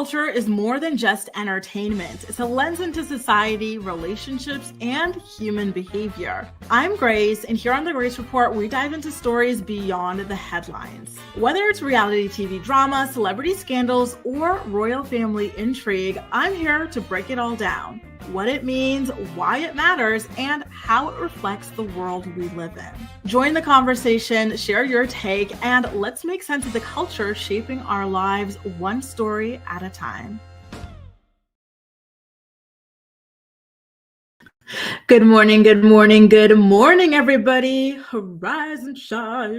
culture is more than just entertainment. It's a lens into society, relationships, and human behavior. I'm Grace, and here on the Grace Report, we dive into stories beyond the headlines. Whether it's reality TV drama, celebrity scandals, or royal family intrigue, I'm here to break it all down. What it means, why it matters, and how it reflects the world we live in. Join the conversation, share your take, and let's make sense of the culture shaping our lives one story at a time. Good morning, good morning, good morning, everybody. Rise and shine.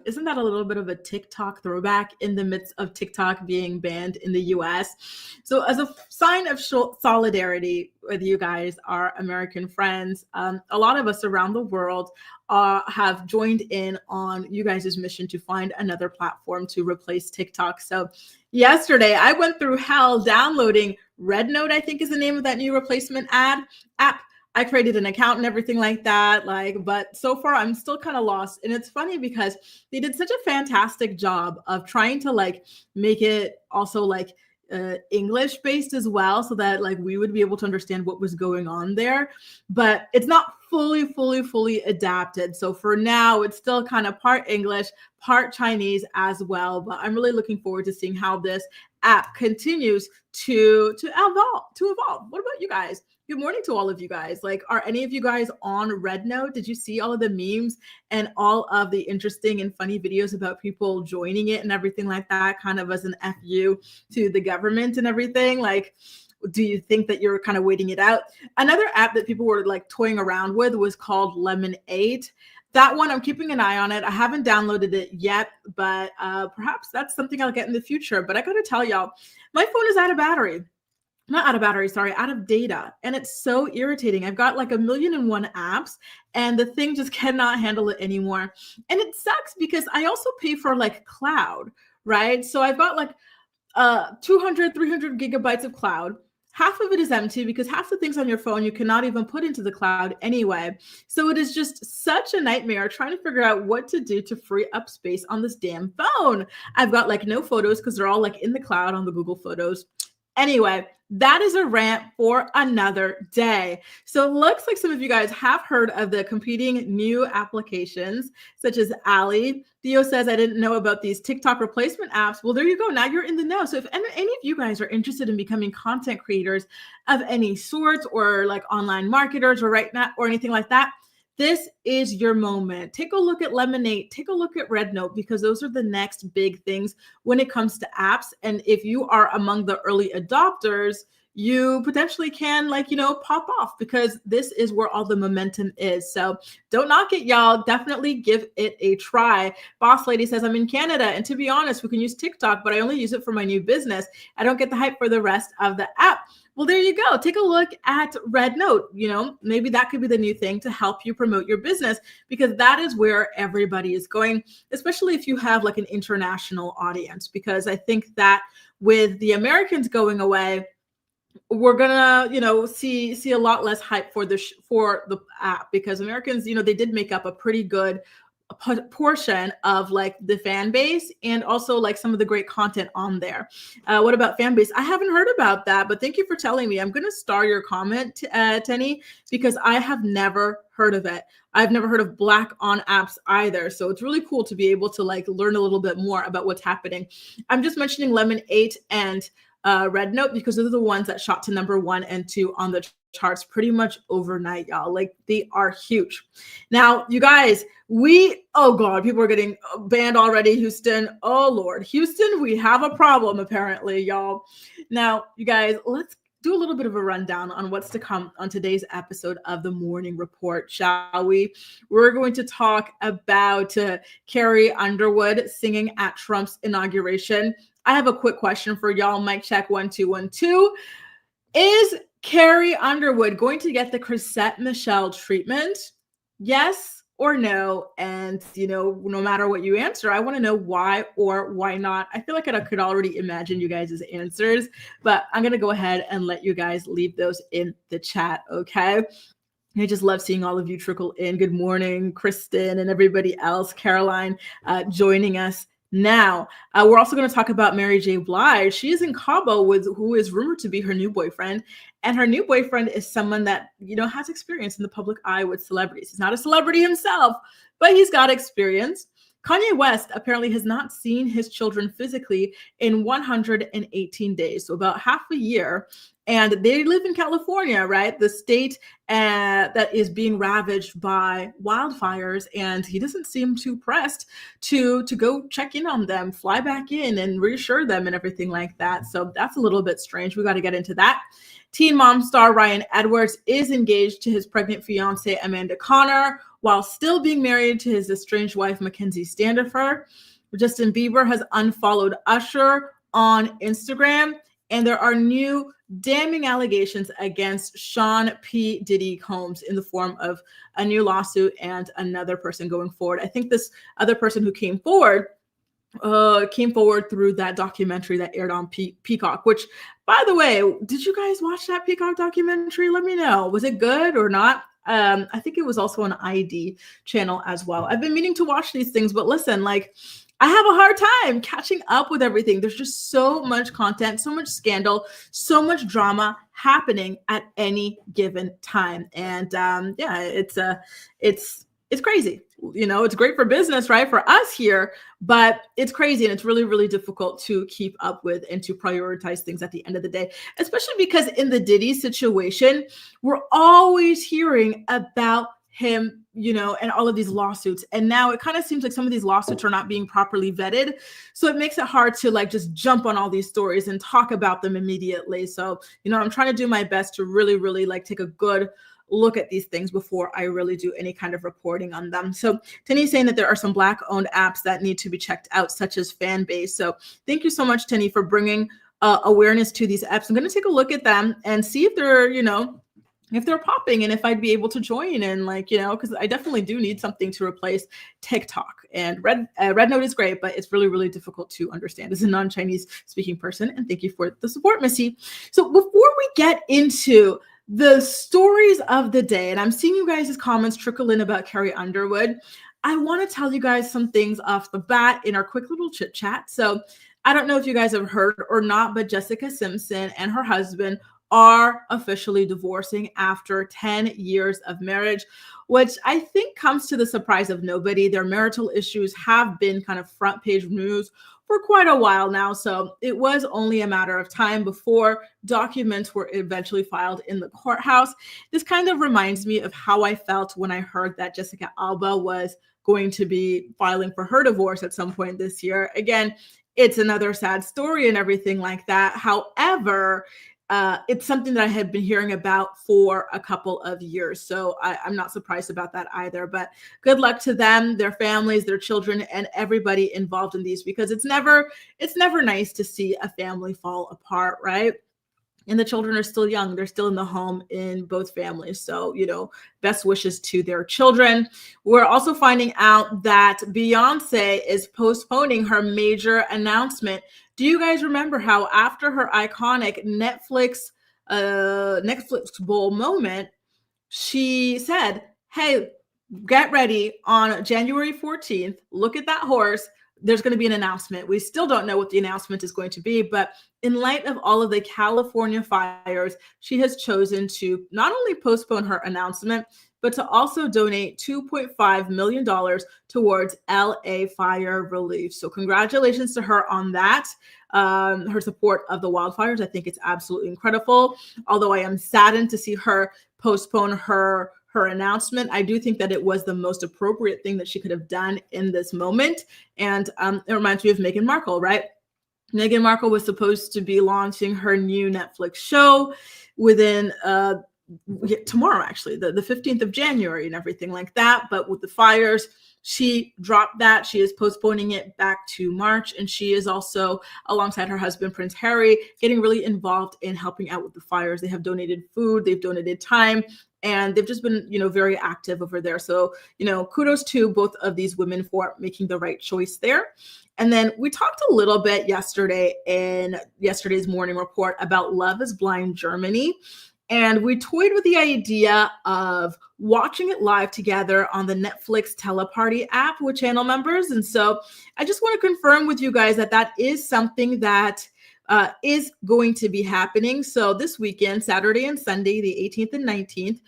Isn't that a little bit of a TikTok throwback in the midst of TikTok being banned in the US? So as a sign of solidarity with you guys, our American friends, a lot of us around the world have joined in on you guys' mission to find another platform to replace TikTok. So yesterday, I went through hell downloading Red Note, I think is the name of that new replacement app. I created an account and everything like that, but so far I'm still kind of lost. And it's funny because they did such a fantastic job of trying to make it also English based as well, so that we would be able to understand what was going on there. But it's not fully adapted. So for now, it's still kind of part English, part Chinese as well. But I'm really looking forward to seeing how this app continues to evolve. What about you guys? Good morning to all of you guys. Are any of you guys on Red Note? Did you see all of the memes and all of the interesting and funny videos about people joining it and everything like that, kind of as an FU to the government and everything? Do you think that you're kind of waiting it out? Another app that people were toying around with was called Lemonade. That one, I'm keeping an eye on it. I haven't downloaded it yet, but perhaps that's something I'll get in the future. But I gotta tell y'all, my phone is out of battery. Not out of battery, sorry, out of data. And it's so irritating. I've got 1,000,001 apps and the thing just cannot handle it anymore. And it sucks because I also pay for cloud, right? So I've got 200, 300 gigabytes of cloud. Half of it is empty because half the things on your phone you cannot even put into the cloud anyway. So it is just such a nightmare trying to figure out what to do to free up space on this damn phone. I've got no photos because they're all in the cloud on the Google Photos. Anyway, that is a rant for another day. So it looks like some of you guys have heard of the competing new applications, such as Ali. Theo says, I didn't know about these TikTok replacement apps. Well, there you go. Now you're in the know. So if any of you guys are interested in becoming content creators of any sort, or online marketers or or anything like that, this is your moment. Take a look at Lemonade. Take a look at Red Note, because those are the next big things when it comes to apps. And if you are among the early adopters, you potentially can pop off, because this is where all the momentum is. So don't knock it, y'all. Definitely give it a try. Boss Lady says, I'm in Canada, and to be honest, we can use TikTok, but I only use it for my new business. I don't get the hype for the rest of the app. Well, there you go. Take a look at Red Note. Maybe that could be the new thing to help you promote your business, because that is where everybody is going, especially if you have an international audience, because I think that with the Americans going away, we're gonna, see a lot less hype for the app, because Americans, they did make up a pretty good portion of the fan base, and also some of the great content on there. What about fan base? I haven't heard about that, but thank you for telling me. I'm gonna star your comment, Tenny, because I have never heard of it. I've never heard of Black on apps either. So it's really cool to be able to learn a little bit more about what's happening. I'm just mentioning Lemonade and Red Note because those are the ones that shot to number 1 and 2 on the charts pretty much overnight, y'all. They are huge. Now, you guys, oh God, people are getting banned already. Houston, oh Lord. Houston, we have a problem apparently, y'all. Now, you guys, let's do a little bit of a rundown on what's to come on today's episode of the Morning Report, shall we? We're going to talk about Carrie Underwood singing at Trump's inauguration. I have a quick question for y'all. Mic check 1 2 1 2. Is Carrie Underwood going to get the Chrisette Michele treatment? Yes or no? And no matter what you answer, I want to know why or why not. I feel like I could already imagine you guys' answers, but I'm gonna go ahead and let you guys leave those in the chat, okay? I just love seeing all of you trickle in. Good morning, Kristen and everybody else. Caroline joining us Now, we're also going to talk about Mary J. Blige. She is in Cabo with who is rumored to be her new boyfriend. And her new boyfriend is someone that, has experience in the public eye with celebrities. He's not a celebrity himself, but he's got experience. Kanye West apparently has not seen his children physically in 118 days, so about half a year. And they live in California, right? The state that is being ravaged by wildfires. And he doesn't seem too pressed to go check in on them, fly back in and reassure them and everything like that. So that's a little bit strange. We got to get into that. Teen Mom star Ryan Edwards is engaged to his pregnant fiancée Amanda Connor while still being married to his estranged wife Mackenzie Standifer. Justin Bieber has unfollowed Usher on Instagram, and there are new damning allegations against Sean P. Diddy Combs in the form of a new lawsuit and another person going forward. I think this other person who came forward through that documentary that aired on Peacock, which, by the way, did you guys watch that Peacock documentary? Let me know. Was it good or not? I think it was also on ID channel as well. I've been meaning to watch these things, but listen, I have a hard time catching up with everything. There's just so much content, so much scandal, so much drama happening at any given time. And it's crazy. It's great for business, right? For us here, but it's crazy. And it's really, really difficult to keep up with and to prioritize things at the end of the day, especially because in the Diddy situation, we're always hearing about him, and all of these lawsuits. And now it kind of seems like some of these lawsuits are not being properly vetted. So it makes it hard to just jump on all these stories and talk about them immediately. So, I'm trying to do my best to really, really take a good look at these things before I really do any kind of reporting on them. So Tenny's saying that there are some Black-owned apps that need to be checked out, such as Fanbase. So thank you so much, Tenny, for bringing awareness to these apps. I'm going to take a look at them and see if they're, if they're popping and if I'd be able to join in, because I definitely do need something to replace TikTok. And Red Note is great, but it's really, really difficult to understand as a non-Chinese speaking person. And thank you for the support, Missy. So before we get into the stories of the day, and I'm seeing you guys' comments trickle in about Carrie Underwood, I want to tell you guys some things off the bat in our quick little chit chat. So I don't know if you guys have heard or not, but Jessica Simpson and her husband are officially divorcing after 10 years of marriage, which I think comes to the surprise of nobody. Their marital issues have been kind of front page news for quite a while now. So it was only a matter of time before documents were eventually filed in the courthouse. This kind of reminds me of how I felt when I heard that Jessica Alba was going to be filing for her divorce at some point this year. Again, it's another sad story and everything like that. However, it's something that I had been hearing about for a couple of years. So I'm not surprised about that either, but good luck to them, their families, their children, and everybody involved in these, because it's never nice to see a family fall apart, right? And the children are still young. They're still in the home in both families. So, best wishes to their children. We're also finding out that Beyonce is postponing her major announcement. Do you guys remember how after her iconic Netflix Bowl moment, she said, hey, get ready on January 14th. Look at that horse. There's going to be an announcement. We still don't know what the announcement is going to be, but in light of all of the California fires, she has chosen to not only postpone her announcement, but to also donate $2.5 million towards LA fire relief. So congratulations to her on that. Her support of the wildfires, I think it's absolutely incredible. Although I am saddened to see her postpone her announcement, I do think that it was the most appropriate thing that she could have done in this moment. And it reminds me of Meghan Markle, right? Meghan Markle was supposed to be launching her new Netflix show within tomorrow, actually, the 15th of January and everything like that. But with the fires, she dropped that. She is postponing it back to March. And she is also, alongside her husband, Prince Harry, getting really involved in helping out with the fires. They have donated food, they've donated time, and they've just been, very active over there. So, kudos to both of these women for making the right choice there. And then we talked a little bit yesterday in yesterday's morning report about Love is Blind Germany. And we toyed with the idea of watching it live together on the Netflix Teleparty app with channel members. And so I just want to confirm with you guys that that is something that is going to be happening. So this weekend, Saturday and Sunday, the 18th and 19th,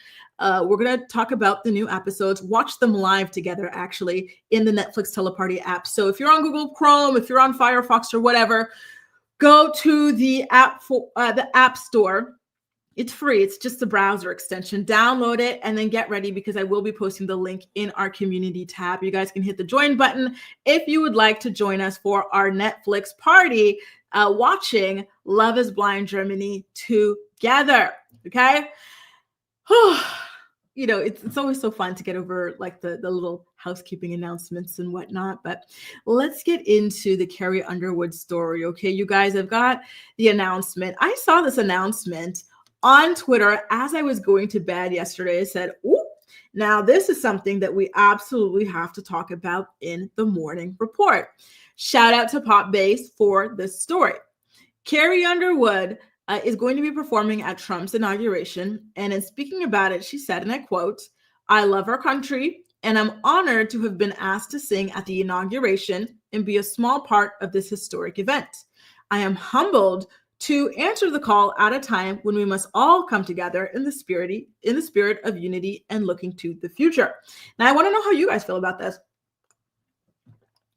we're going to talk about the new episodes, watch them live together, actually, in the Netflix Teleparty app. So if you're on Google Chrome, if you're on Firefox or whatever, go to the app store. It's free. It's just a browser extension. Download it and then get ready, because I will be posting the link in our community tab. You guys can hit the join button if you would like to join us for our Netflix party, watching Love is Blind Germany together. Okay. You know, it's always so fun to get over like the little housekeeping announcements and whatnot, but let's get into the Carrie Underwood story. Okay, you guys, I've got the announcement. I saw this announcement on Twitter as I was going to bed yesterday. I said, ooh, now this is something that we absolutely have to talk about in the morning report. Shout out to Pop Base for this story. Carrie Underwood is going to be performing at Trump's inauguration. And in speaking about it, she said, and I quote, "I love our country, and I'm honored to have been asked to sing at the inauguration and be a small part of this historic event. I am humbled to answer the call at a time when we must all come together in the spirit of unity and looking to the future." Now, I want to know how you guys feel about this.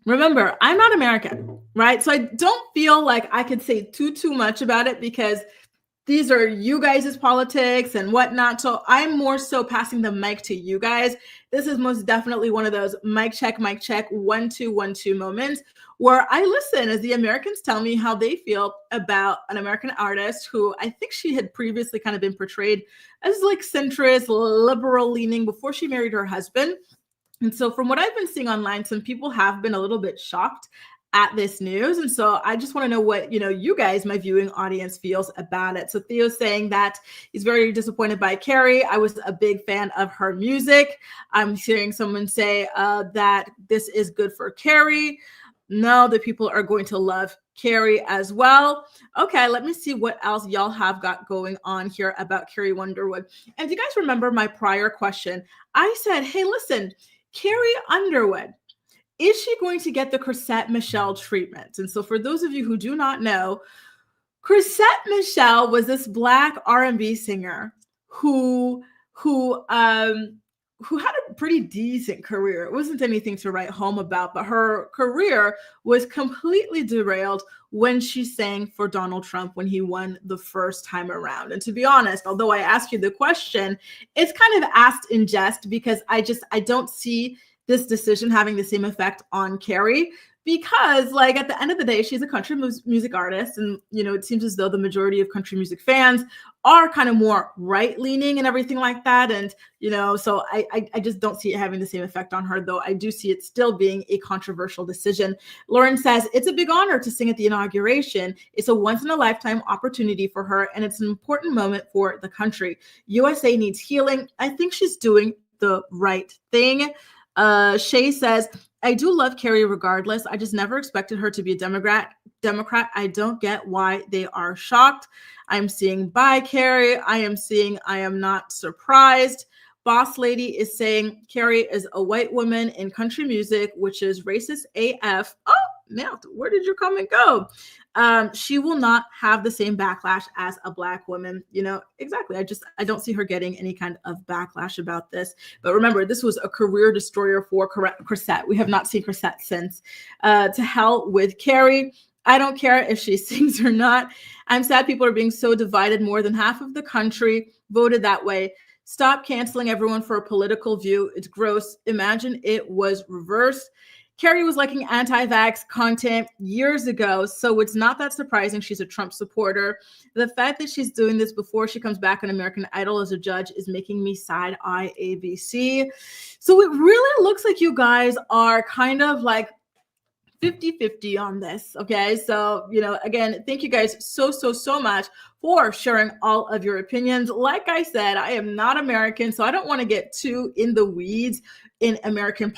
Remember, I'm not American, right? So I don't feel like I could say too much about it, because these are you guys' politics and whatnot. So I'm more so passing the mic to you guys. This is most definitely one of those mic check, 1 2 1 2 moments where I listen as the Americans tell me how they feel about an American artist who I think she had previously kind of been portrayed as like centrist, liberal leaning before she married her husband. And so from what I've been seeing online, some people have been a little bit shocked at this news. And so I just want to know what, you guys, my viewing audience, feels about it. So Theo's saying that he's very disappointed by Carrie. I was a big fan of her music. I'm hearing someone say that this is good for Carrie. No, the people are going to love Carrie as well. Okay, let me see what else y'all have got going on here about Carrie Underwood. And if you guys remember my prior question, I said, hey, listen, Carrie Underwood, is she going to get the Chrisette Michele treatment? And so for those of you who do not know, Chrisette Michele was this Black R&B singer who had a pretty decent career. It wasn't anything to write home about, but her career was completely derailed when she sang for Donald Trump when he won the first time around. And to be honest, although I asked you the question, it's kind of asked in jest, because I don't see this decision having the same effect on Carrie, because like at the end of the day, she's a country music artist. And, it seems as though the majority of country music fans are kind of more right leaning and everything like that. And, so I just don't see it having the same effect on her, though I do see it still being a controversial decision. Lauren says, it's a big honor to sing at the inauguration. It's a once in a lifetime opportunity for her, and it's an important moment for the country. USA needs healing. I think she's doing the right thing. Shay says, I do love Carrie regardless. I just never expected her to be a Democrat. I don't get why they are shocked. I'm seeing bye, Carrie. I am not surprised. Boss Lady is saying Carrie is a white woman in country music, which is racist AF. Oh, now where did your comment go? She will not have the same backlash as a Black woman. Exactly. I don't see her getting any kind of backlash about this. But remember, this was a career destroyer for Chrisette. We have not seen Chrisette since. To hell with Carrie. I don't care if she sings or not. I'm sad people are being so divided. More than half of the country voted that way. Stop canceling everyone for a political view. It's gross. Imagine it was reversed. Carrie was liking anti-vax content years ago, so it's not that surprising she's a Trump supporter. The fact that she's doing this before she comes back on American Idol as a judge is making me side-eye ABC. So it really looks like you guys are kind of like 50-50 on this, okay? So, again, thank you guys so much for sharing all of your opinions. Like I said, I am not American, so I don't want to get too in the weeds in American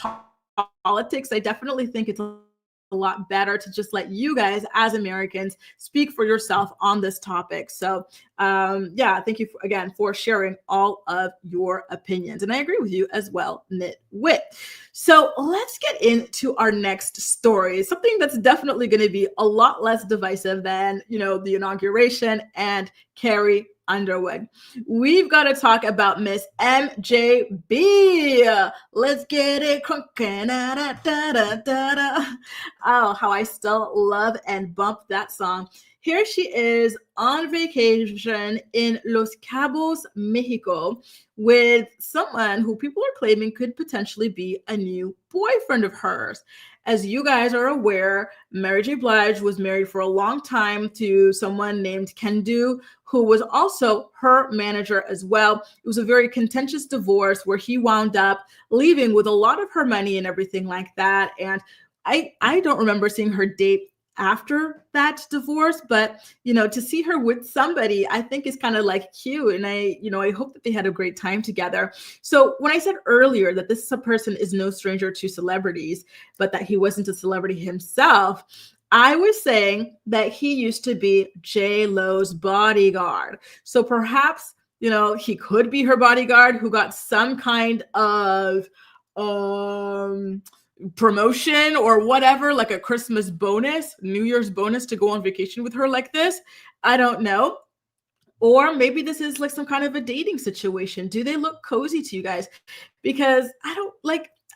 politics. I definitely think it's a a lot better to just let you guys as Americans speak for yourself on this topic. So yeah, thank you again for sharing all of your opinions. And I agree with you as well, Nitwit. So let's get into our next story, something that's definitely going to be a lot less divisive than, the inauguration and Carrie Underwood. We've got to talk about Miss MJB. Let's get it crunkin'. Oh, how I still love and bump that song. Here she is on vacation in Los Cabos, Mexico, with someone who people are claiming could potentially be a new boyfriend of hers. As you guys are aware, Mary J. Blige was married for a long time to someone named Kendu, who was also her manager as well. It was a very contentious divorce where he wound up leaving with a lot of her money and everything like that. And I don't remember seeing her date after that divorce, but to see her with somebody I think is kind of like cute, and I hope that they had a great time together. So when I said earlier that this person is no stranger to celebrities, but that he wasn't a celebrity himself, I was saying that he used to be J-Lo's bodyguard. So perhaps he could be her bodyguard who got some kind of promotion or whatever, like a Christmas bonus, New Year's bonus to go on vacation with her like this. I don't know. Or maybe this is like some kind of a dating situation. Do they look cozy to you guys? Because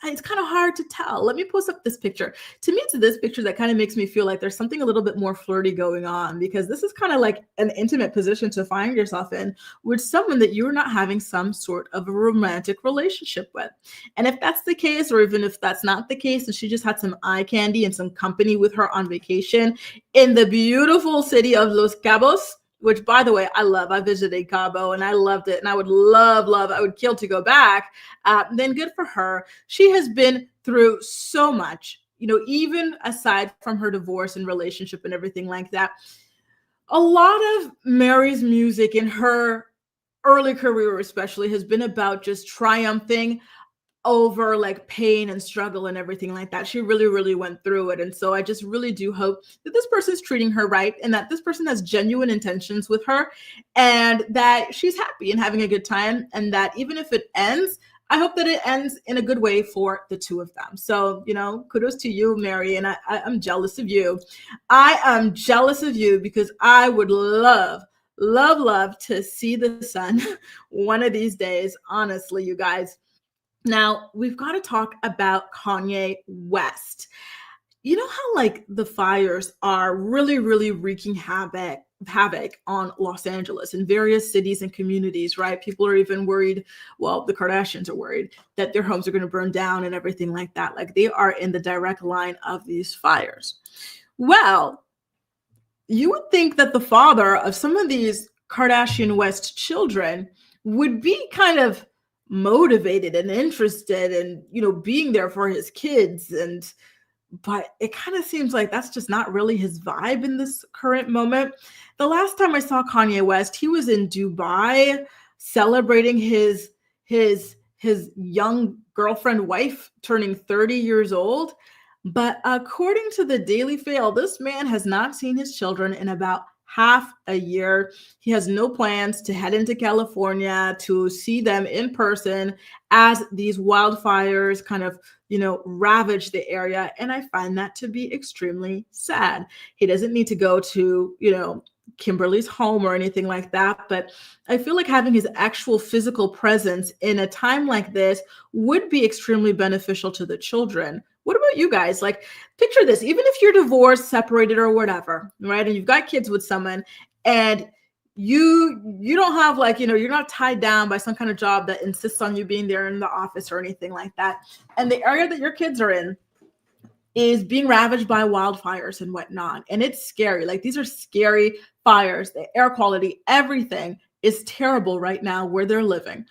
it's kind of hard to tell. Let me post up this picture. To me, it's this picture that kind of makes me feel like there's something a little bit more flirty going on, because this is kind of like an intimate position to find yourself in with someone that you're not having some sort of a romantic relationship with. And if that's the case, or even if that's not the case, and she just had some eye candy and some company with her on vacation in the beautiful city of Los Cabos, which, by the way, I love. I visited Cabo and I loved it. And I would I would kill to go back. Then good for her. She has been through so much, even aside from her divorce and relationship and everything like that. A lot of Mary's music in her early career especially has been about just triumphing over like pain and struggle and everything like that. She really, really went through it. And so I just really do hope that this person is treating her right, and that this person has genuine intentions with her, and that she's happy and having a good time. And that even if it ends, I hope that it ends in a good way for the two of them. So, kudos to you, Mary. And I'm jealous of you. I am jealous of you because I would love to see the sun one of these days. Honestly, you guys. Now, we've got to talk about Kanye West. You know how like the fires are really, really wreaking havoc on Los Angeles and various cities and communities, right? People are even worried, well, the Kardashians are worried that their homes are going to burn down and everything like that. Like they are in the direct line of these fires. Well, you would think that the father of some of these Kardashian West children would be kind of motivated and interested and being there for his kids, but it kind of seems like that's just not really his vibe in this current moment. The last time I saw Kanye West, he was in Dubai celebrating his young girlfriend wife turning 30 years old. But according to the Daily Fail, this man has not seen his children in about half a year. He has no plans to head into California to see them in person as these wildfires kind of, ravage the area. And I find that to be extremely sad. He doesn't need to go to, Kimberly's home or anything like that. But I feel like having his actual physical presence in a time like this would be extremely beneficial to the children. What about you guys? Like, picture this, even if you're divorced, separated, or whatever, right? And you've got kids with someone, and you don't have like, you're not tied down by some kind of job that insists on you being there in the office or anything like that. And the area that your kids are in is being ravaged by wildfires and whatnot. And it's scary. Like, these are scary fires. The air quality, everything is terrible right now where they're living.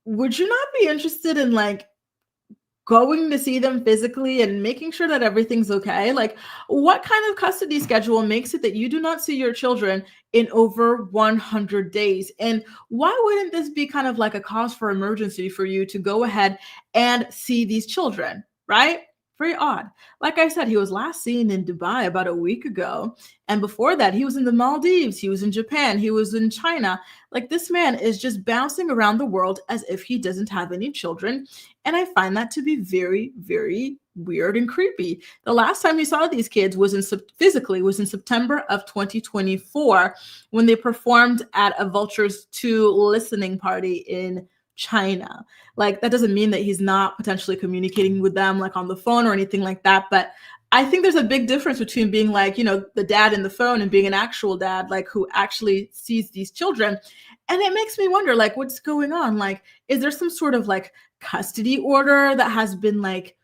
Would you not be interested in like going to see them physically and making sure that everything's okay? Like, what kind of custody schedule makes it that you do not see your children in over 100 days? And why wouldn't this be kind of like a cause for emergency for you to go ahead and see these children, right? Very odd. Like I said, he was last seen in Dubai about a week ago. And before that, he was in the Maldives, he was in Japan, he was in China. Like, this man is just bouncing around the world as if he doesn't have any children. And I find that to be very, very weird and creepy. The last time he saw these kids was physically was in September of 2024 when they performed at a Vultures 2 listening party in China. Like, that doesn't mean that he's not potentially communicating with them like on the phone or anything like that, but I think there's a big difference between being like, the dad in the phone and being an actual dad, like, who actually sees these children. And it makes me wonder, like, what's going on? Like, is there some sort of like custody order that has been like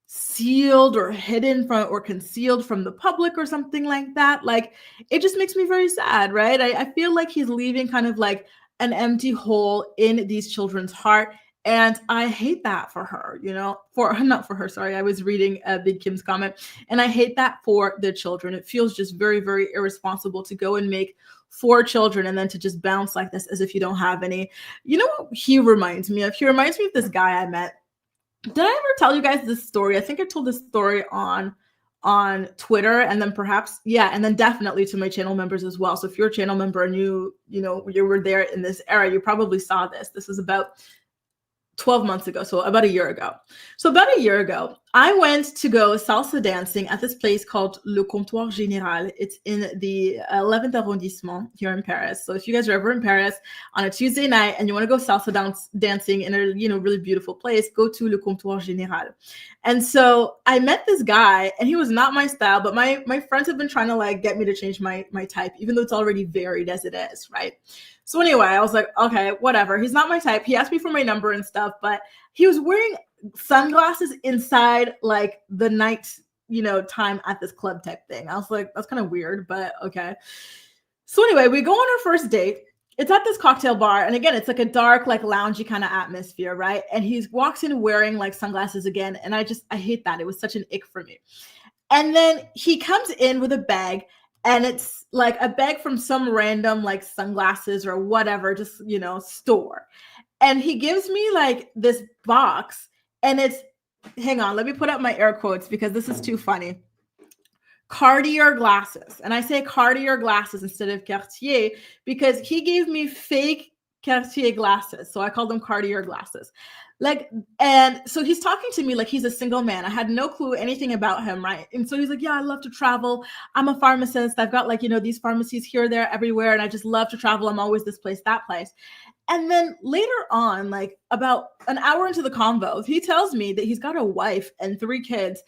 sealed or hidden from or concealed from the public or something like that? Like, it just makes me very sad, right? I feel like he's leaving kind of like an empty hole in these children's heart. And I hate that for her, not for her. Sorry. I was reading Big Kim's comment, and I hate that for the children. It feels just very, very irresponsible to go and make 4 children and then to just bounce like this as if you don't have any. You know what he reminds me of? He reminds me of this guy I met. Did I ever tell you guys this story? I think I told this story on Twitter, and then perhaps, and then definitely to my channel members as well. So if you're a channel member and you were there in this era, you probably saw this. This was about 12 months ago, so about a year ago. So about a year ago, I went to go salsa dancing at this place called Le Comptoir Général. It's in the 11th arrondissement here in Paris. So if you guys are ever in Paris on a Tuesday night and you want to go salsa dancing in a really beautiful place, go to Le Comptoir Général. And so I met this guy, and he was not my style, but my friends have been trying to like get me to change my type, even though it's already varied as it is, right? So anyway, I was like, okay, whatever. He's not my type. He asked me for my number and stuff, but he was wearing sunglasses inside like the night, time at this club type thing. I was like, that's kind of weird, but okay. So anyway, we go on our first date. It's at this cocktail bar. And again, it's like a dark, like loungy kind of atmosphere, right? And he walks in wearing like sunglasses again. And I hate that. It was such an ick for me. And then he comes in with a bag, and it's like a bag from some random like sunglasses or whatever, just, store. And he gives me like this box, and it's, hang on, let me put up my air quotes because this is too funny. Cartier glasses. And I say Cartier glasses instead of Cartier because he gave me fake Cartier glasses. So I call them Cartier glasses. Like, and so he's talking to me like he's a single man. I had no clue anything about him, right? And so he's like, yeah, I love to travel. I'm a pharmacist. I've got like, these pharmacies here, there, everywhere. And I just love to travel. I'm always this place, that place. And then later on, like about an hour into the convo, he tells me that he's got a wife and 3 kids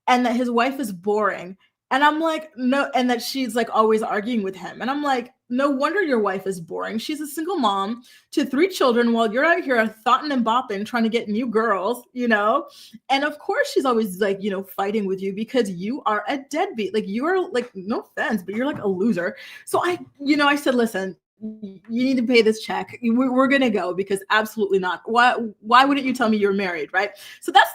and that his wife is boring. And I'm like, no, and that she's like always arguing with him. And I'm like, no wonder your wife is boring. She's a single mom to 3 children while you're out here thotting and bopping, trying to get new girls, And of course she's always like, fighting with you because you are a deadbeat. Like, you are like, no offense, but you're like a loser. So I said, listen, you need to pay this check. We're gonna go because absolutely not. Why wouldn't you tell me you're married, right? So that's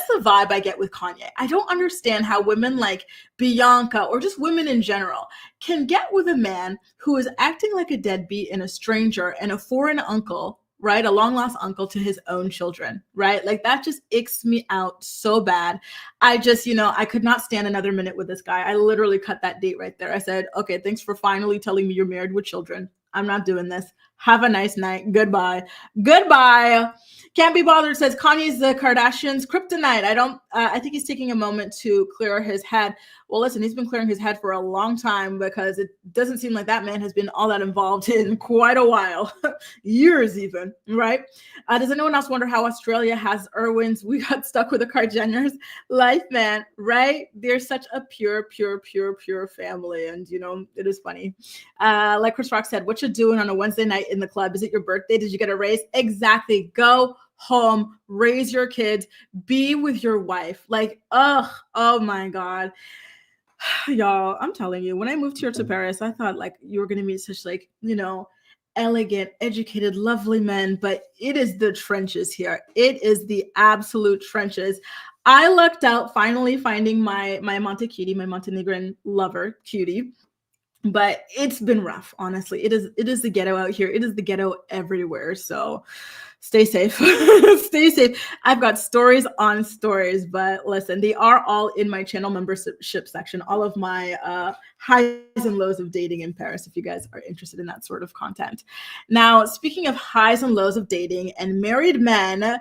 the vibe I get with Kanye. I don't understand how women like Bianca or just women in general can get with a man who is acting like a deadbeat and a stranger and a foreign uncle, right? A long lost uncle to his own children, right? Like, that just icks me out so bad. I just, I could not stand another minute with this guy. I literally cut that date right there. I said, okay, thanks for finally telling me you're married with children. I'm not doing this. Have a nice night. Goodbye. Goodbye. Can't be bothered says Kanye's the Kardashians' kryptonite. I think he's taking a moment to clear his head. Well, listen, he's been clearing his head for a long time because it doesn't seem like that man has been all that involved in quite a while. Years even, right? Does anyone else wonder how Australia has Irwins? We got stuck with the Kardashians. Life, man, right? They're such a pure family. And, it is funny. Like Chris Rock said, what you doing on a Wednesday night in the club? Is it your birthday? Did you get a raise? Exactly. Go home, raise your kids, be with your wife. Like, oh my God. Y'all, I'm telling you, when I moved here to Paris, I thought like you were going to meet such like, elegant, educated, lovely men, but it is the trenches here. It is the absolute trenches. I lucked out finally finding my Monte cutie, my Montenegrin lover cutie. But it's been rough, honestly. It is the ghetto out here. It is the ghetto everywhere. So stay safe. Stay safe. I've got stories on stories, but listen, they are all in my channel membership section. All of my highs and lows of dating in Paris, if you guys are interested in that sort of content. Now, speaking of highs and lows of dating and married men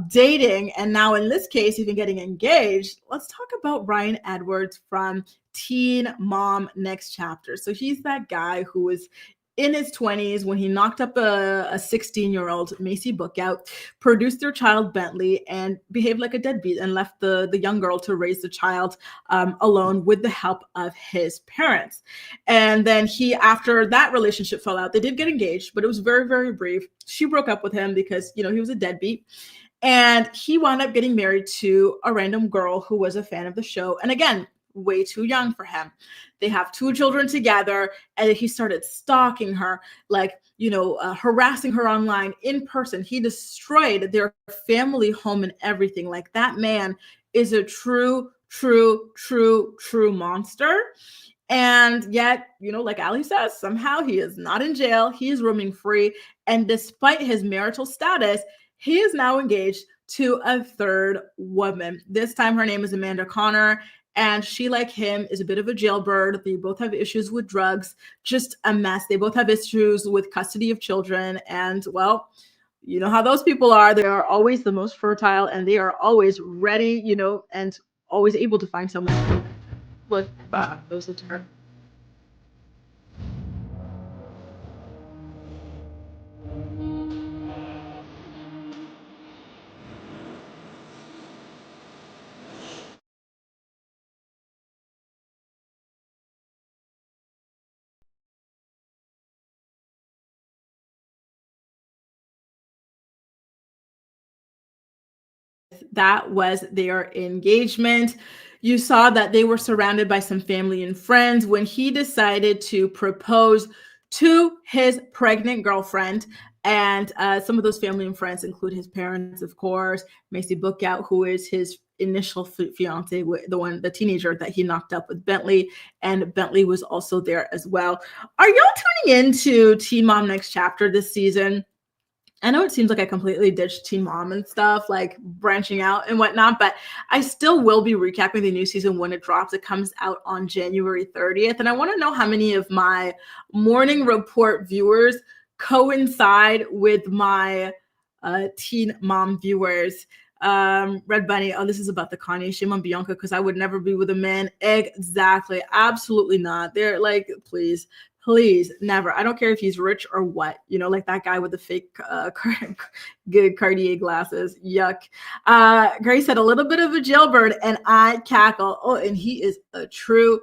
dating, and now in this case, even getting engaged, let's talk about Ryan Edwards from Teen Mom Next Chapter. So he's that guy who was in his 20s when he knocked up a 16-year-old Macy Bookout, produced their child Bentley, and behaved like a deadbeat and left the young girl to raise the child alone with the help of his parents. And then after that relationship fell out, they did get engaged, but it was very, very brief. She broke up with him because, he was a deadbeat. And he wound up getting married to a random girl who was a fan of the show. And again, way too young for him. They have 2 children together, and he started stalking her, like, harassing her online, in person. He destroyed their family home and everything. Like, that man is a true monster. And yet, like Ali says, somehow he is not in jail. He is roaming free. And despite his marital status, he is now engaged to a third woman. This time her name is Amanda Connor. And she, like him, is a bit of a jailbird. They both have issues with drugs, just a mess. They both have issues with custody of children. And, well, you know how those people are. They are always the most fertile, and they are always ready, and always able to find someone. Look, those are her. That was their engagement. You saw that they were surrounded by some family and friends when he decided to propose to his pregnant girlfriend. And some of those family and friends include his parents, of course, Macy Bookout, who is his initial fiance, the teenager that he knocked up with Bentley, and Bentley was also there as well. Are y'all tuning into Teen Mom Next Chapter this season? I know it seems like I completely ditched Teen Mom and stuff, like branching out and whatnot, but I still will be recapping the new season when it drops. It comes out on January 30th. And I want to know how many of my morning report viewers coincide with my Teen Mom viewers. Red Bunny, oh, this is about the Kanye. Shame on Bianca, because I would never be with a man. Exactly. Absolutely not. They're like, please, never. I don't care if he's rich or what, like that guy with the fake good Cartier glasses. Yuck. Grace said a little bit of a jailbird, and I cackle. Oh, and he is a true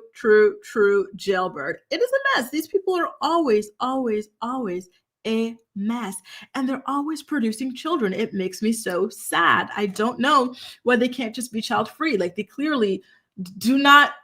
jailbird. It is a mess. These people are always a mess, and they're always producing children. It makes me so sad. I don't know why they can't just be child free. Like, they clearly do not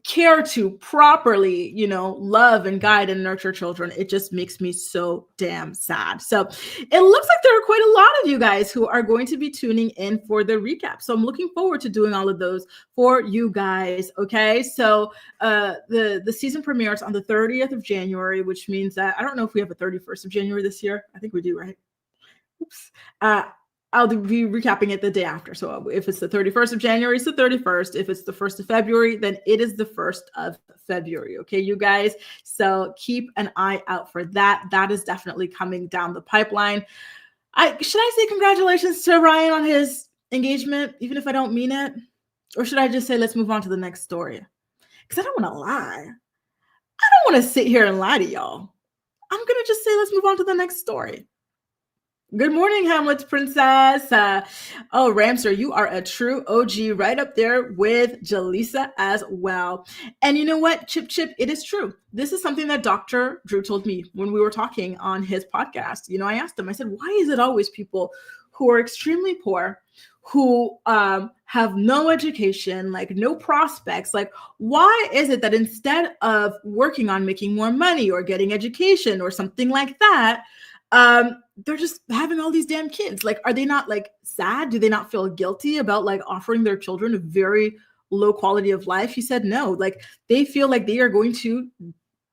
care to properly, love and guide and nurture children. It just makes me so damn sad. So it looks like there are quite a lot of you guys who are going to be tuning in for the recap. So I'm looking forward to doing all of those for you guys. Okay. So the season premieres on the 30th of January, which means that I don't know if we have a 31st of January this year. I think we do, right? Oops. I'll be recapping it the day after. So if it's the 31st of January, it's the 31st. If it's the 1st of February, then it is the 1st of February. Okay, you guys. So keep an eye out for that. That is definitely coming down the pipeline. Should I say congratulations to Ryan on his engagement, even if I don't mean it? Or should I just say, let's move on to the next story? Because I don't want to lie. I don't want to sit here and lie to y'all. I'm going to just say, let's move on to the next story. Good morning, Hamlet's princess. Ramser, you are a true OG, right up there with Jaleesa as well. And you know what, Chip, it is true. This is something that Dr. Drew told me when we were talking on his podcast. I asked him, I said, why is it always people who are extremely poor, who have no education, like no prospects? Like, why is it that instead of working on making more money or getting education or something like that, they're just having all these damn kids? Like, are they not like sad? Do they not feel guilty about like offering their children a very low quality of life? He said no. Like, they feel like they are going to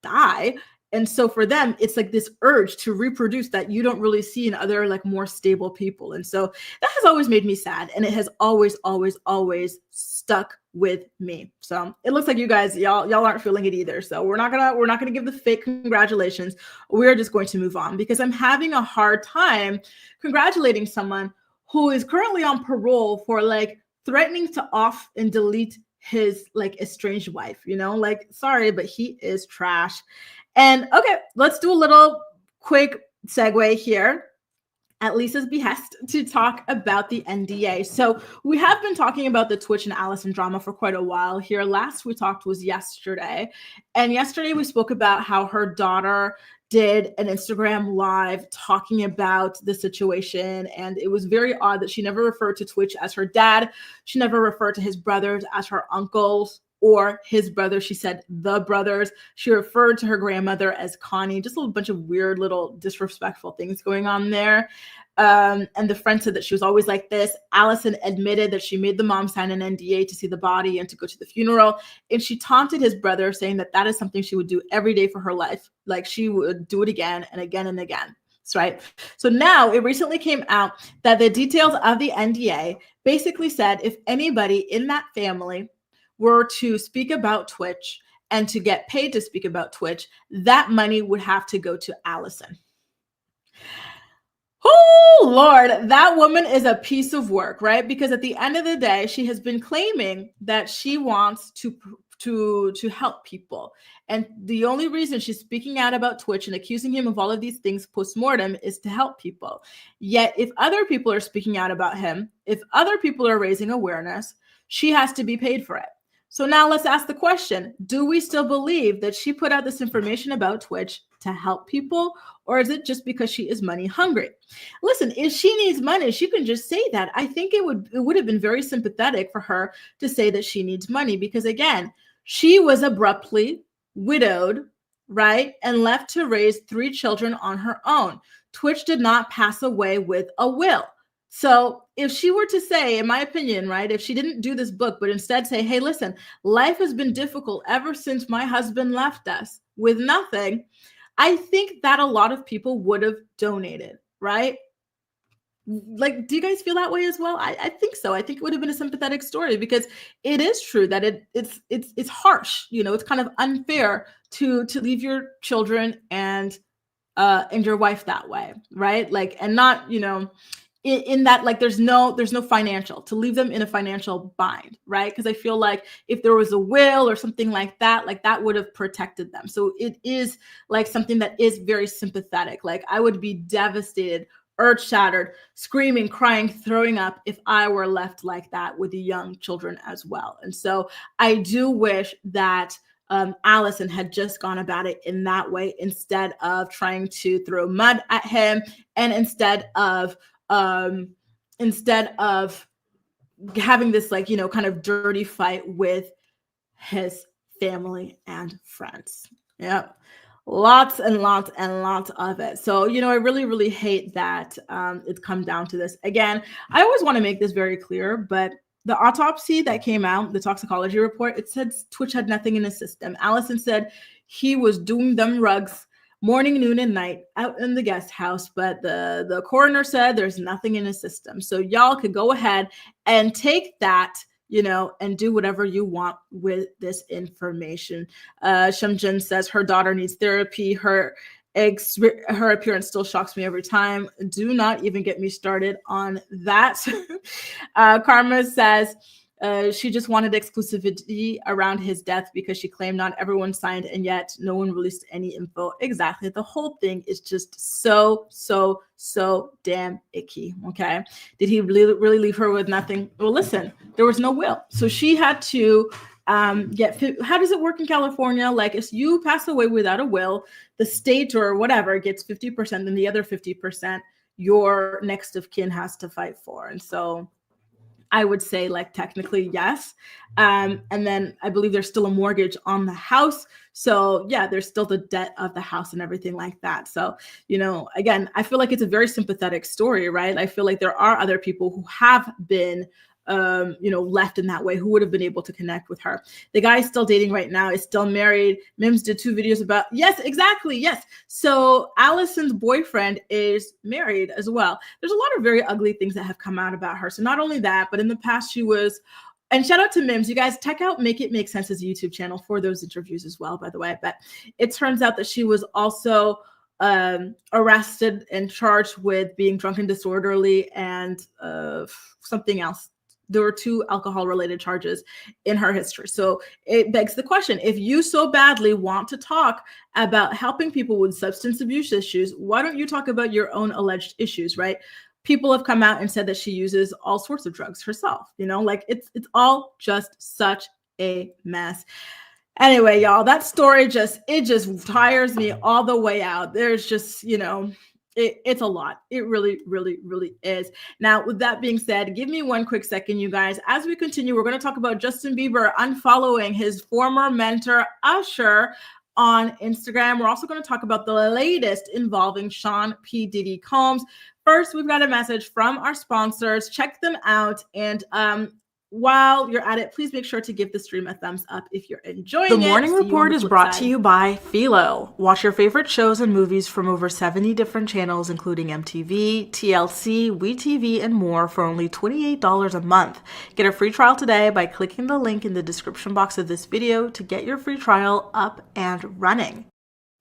die. And so for them, it's like this urge to reproduce that you don't really see in other like more stable people. And so that has always made me sad. And it has always, always, always stuck with me. So it looks like you guys, y'all aren't feeling it either. So we're not gonna give the fake congratulations. We're just going to move on, because I'm having a hard time congratulating someone who is currently on parole for like threatening to off and delete his like estranged wife, like, sorry, but he is trash. And okay, let's do a little quick segue here at Lisa's behest to talk about the NDA. So we have been talking about the Twitch and Allison drama for quite a while here. Last we talked was yesterday. And yesterday we spoke about how her daughter did an Instagram live talking about the situation. And it was very odd that she never referred to Twitch as her dad. She never referred to his brothers as her uncles or his brother. She said the brothers. She referred to her grandmother as Connie. Just a bunch of weird little disrespectful things going on there. And the friend said that she was always like this. Allison admitted that she made the mom sign an NDA to see the body and to go to the funeral. And she taunted his brother, saying that that is something she would do every day for her life. Like, she would do it again and again and again. That's right. So now it recently came out that the details of the NDA basically said if anybody in that family were to speak about Twitch and to get paid to speak about Twitch, that money would have to go to Allison. Oh, Lord, that woman is a piece of work, right? Because at the end of the day, she has been claiming that she wants to help people. And the only reason she's speaking out about Twitch and accusing him of all of these things post-mortem is to help people. Yet if other people are speaking out about him, if other people are raising awareness, she has to be paid for it. So now let's ask the question, do we still believe that she put out this information about Twitch to help people, or is it just because she is money hungry? Listen, if she needs money, she can just say that. I think it would have been very sympathetic for her to say that she needs money, because again, she was abruptly widowed, right? And left to raise 3 children on her own. Twitch did not pass away with a will. So if she were to say, in my opinion, right, if she didn't do this book, but instead say, hey, listen, life has been difficult ever since my husband left us with nothing, I think that a lot of people would have donated, right? Like, do you guys feel that way as well? I think so. I think it would have been a sympathetic story, because it is true that it's harsh. It's kind of unfair to leave your children and your wife that way, right? Like, and not, in that, like, there's no financial, to leave them in a financial bind, right? Because I feel like if there was a will or something like that would have protected them. So it is like something that is very sympathetic. Like, I would be devastated, earth shattered, screaming, crying, throwing up if I were left like that with the young children as well. And so I do wish that Allison had just gone about it in that way, instead of trying to throw mud at him, and instead of having this, like, kind of dirty fight with his family and friends. Yep. Lots and lots and lots of it. So, I really, really hate that it's come down to this. Again, I always want to make this very clear, but the autopsy that came out, the toxicology report, it said Twitch had nothing in his system. Allison said he was doing them rugs morning, noon, and night out in the guest house, but the coroner said there's nothing in his system. So y'all could go ahead and take that, and do whatever you want with this information. Shemjin says her daughter needs therapy. Her appearance still shocks me every time. Do not even get me started on that. Karma says she just wanted exclusivity around his death because she claimed not everyone signed, and yet no one released any info. Exactly. The whole thing is just so damn icky. Okay. Did he really leave her with nothing? Well, listen, there was no will. So she had to how does it work in California? Like, if you pass away without a will, the state or whatever gets 50%, and the other 50% your next of kin has to fight for. And so I would say, like, technically yes. And then I believe there's still a mortgage on the house. So yeah, there's still the debt of the house and everything like that. So, again, I feel like it's a very sympathetic story, right? I feel like there are other people who have been left in that way, who would have been able to connect with her. The guy is still dating right now, is still married. Mims did 2 videos about, yes, exactly, yes. So Allison's boyfriend is married as well. There's a lot of very ugly things that have come out about her. So not only that, but in the past she was, and shout out to Mims, you guys check out Make It Make Sense's YouTube channel for those interviews as well, by the way. But it turns out that she was also arrested and charged with being drunk and disorderly and something else. There were 2 alcohol-related charges in her history. So it begs the question, if you so badly want to talk about helping people with substance abuse issues, why don't you talk about your own alleged issues, right? People have come out and said that she uses all sorts of drugs herself, like it's all just such a mess. Anyway, y'all, that story just tires me all the way out. There's just, it's a lot. It really, really, really is. Now, with that being said, give me one quick second, you guys. As we continue, we're going to talk about Justin Bieber unfollowing his former mentor, Usher, on Instagram. We're also going to talk about the latest involving Sean P. Diddy Combs. First, we've got a message from our sponsors. Check them out. And while you're at it, please make sure to give the stream a thumbs up if you're enjoying it. The Morning Report is brought to you by Philo. Watch your favorite shows and movies from over 70 different channels, including MTV, TLC, WeTV, and more for only $28 a month. Get a free trial today by clicking the link in the description box of this video to get your free trial up and running.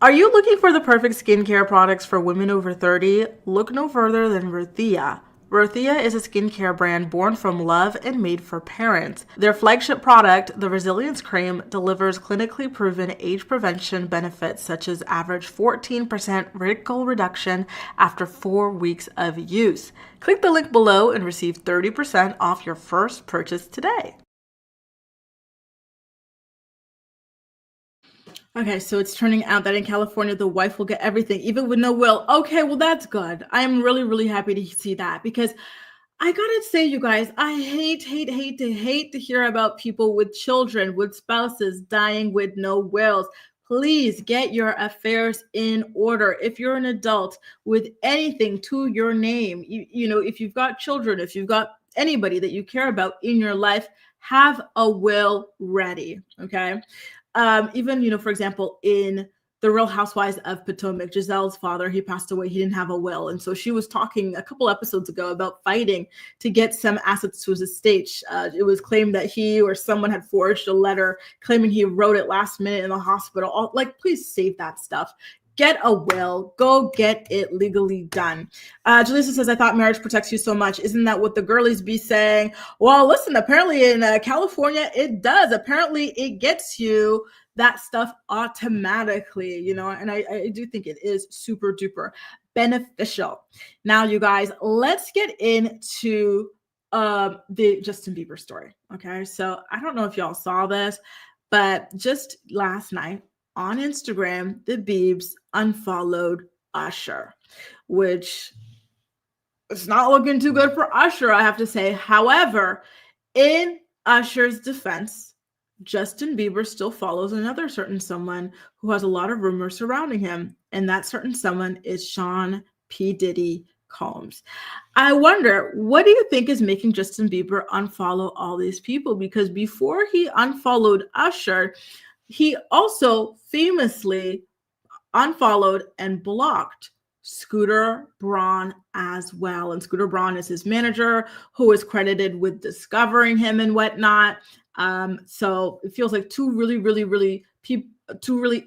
Are you looking for the perfect skincare products for women over 30? Look no further than Ruthia. Ruthia is a skincare brand born from love and made for parents. Their flagship product, the Resilience Cream, delivers clinically proven age prevention benefits such as average 14% wrinkle reduction after 4 weeks of use. Click the link below and receive 30% off your first purchase today. Okay, so it's turning out that in California, the wife will get everything, even with no will. Okay, well, that's good. I am really, really happy to see that because I gotta say, you guys, I hate to hear about people with children, with spouses dying with no wills. Please get your affairs in order. If you're an adult with anything to your name, if you've got children, if you've got anybody that you care about in your life, have a will ready, okay? Even, for example, in The Real Housewives of Potomac, Giselle's father, he passed away. He didn't have a will. And so she was talking a couple episodes ago about fighting to get some assets to his estate. It was claimed that he or someone had forged a letter claiming he wrote it last minute in the hospital. Please save that stuff. Get a will. Go get it legally done. Julissa says, I thought marriage protects you so much. Isn't that what the girlies be saying? Well, listen, apparently in California, it does. Apparently it gets you that stuff automatically, and I do think it is super duper beneficial. Now, you guys, let's get into the Justin Bieber story. Okay, so I don't know if y'all saw this, but just last night, on Instagram, the Biebs unfollowed Usher, which is not looking too good for Usher, I have to say. However, in Usher's defense, Justin Bieber still follows another certain someone who has a lot of rumors surrounding him, and that certain someone is Sean P. Diddy Combs. I wonder, what do you think is making Justin Bieber unfollow all these people? Because before he unfollowed Usher, he also famously unfollowed and blocked Scooter Braun as well. And Scooter Braun is his manager, who is credited with discovering him and whatnot. So it feels like two really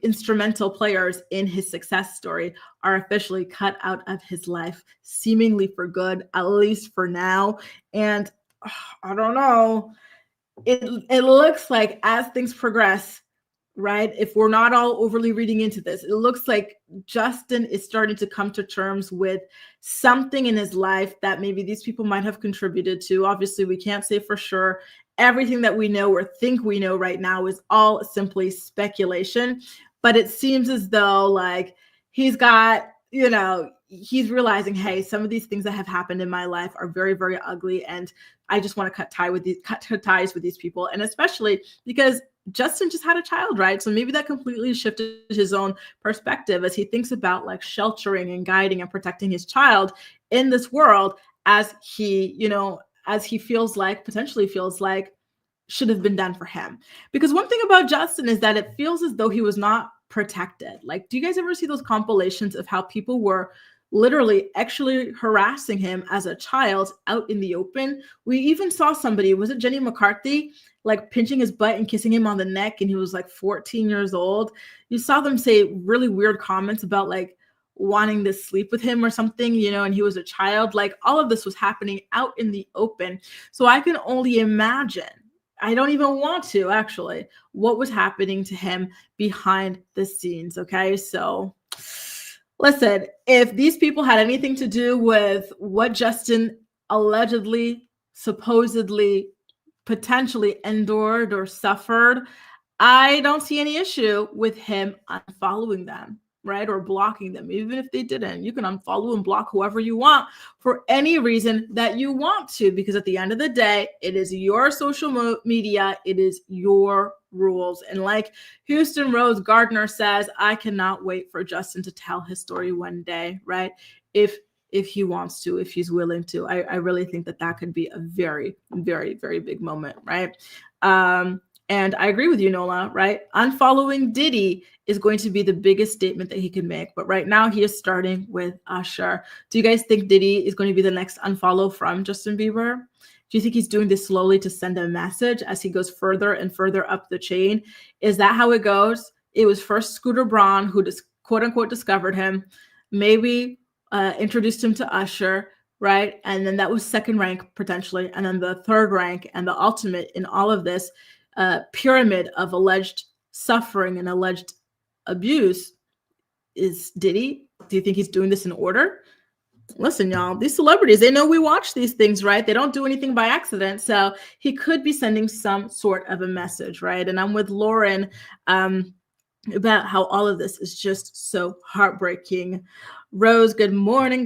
instrumental players in his success story are officially cut out of his life, seemingly for good, at least for now. And I don't know. It looks like as things progress, right? If we're not all overly reading into this, it looks like Justin is starting to come to terms with something in his life that maybe these people might have contributed to. Obviously, we can't say for sure. Everything that we know or think we know right now is all simply speculation. But it seems as though he's got, he's realizing, hey, some of these things that have happened in my life are very, very ugly. And I just want to cut ties with these people. And especially because Justin just had a child, right? So maybe that completely shifted his own perspective as he thinks about sheltering and guiding and protecting his child in this world as he, as he potentially feels like, should have been done for him. Because one thing about Justin is that it feels as though he was not protected. Like, do you guys ever see those compilations of how people were literally actually harassing him as a child out in the open? We even saw somebody, was it Jenny McCarthy, like pinching his butt and kissing him on the neck, and he was like 14 years old. You saw them say really weird comments about like wanting to sleep with him or something, and he was a child. Like, all of this was happening out in the open. So I can only imagine, I don't even want to actually, what was happening to him behind the scenes. Okay. So listen, if these people had anything to do with what Justin allegedly, supposedly, potentially endured or suffered, I don't see any issue with him unfollowing them, right? Or blocking them. Even if they didn't, you can unfollow and block whoever you want for any reason that you want to, because at the end of the day, it is your social media. It is your rules. And like Houston Rose Gardner says, I cannot wait for Justin to tell his story one day, right? If he wants to, if he's willing to. I really think that could be a very, very, very big moment, right? And I agree with you, Nola, right? Unfollowing Diddy is going to be the biggest statement that he can make. But right now he is starting with Usher. Do you guys think Diddy is going to be the next unfollow from Justin Bieber? Do you think he's doing this slowly to send a message as he goes further and further up the chain? Is that how it goes? It was first Scooter Braun who quote unquote discovered him, maybe introduced him to Usher, right? And then that was second rank potentially. And then the third rank and the ultimate in all of this pyramid of alleged suffering and alleged abuse is Diddy. Do you think he's doing this in order? Listen, y'all, these celebrities, they know we watch these things, right? They don't do anything by accident. So he could be sending some sort of a message, right? And I'm with Lauren about how all of this is just so heartbreaking. Rose, good morning,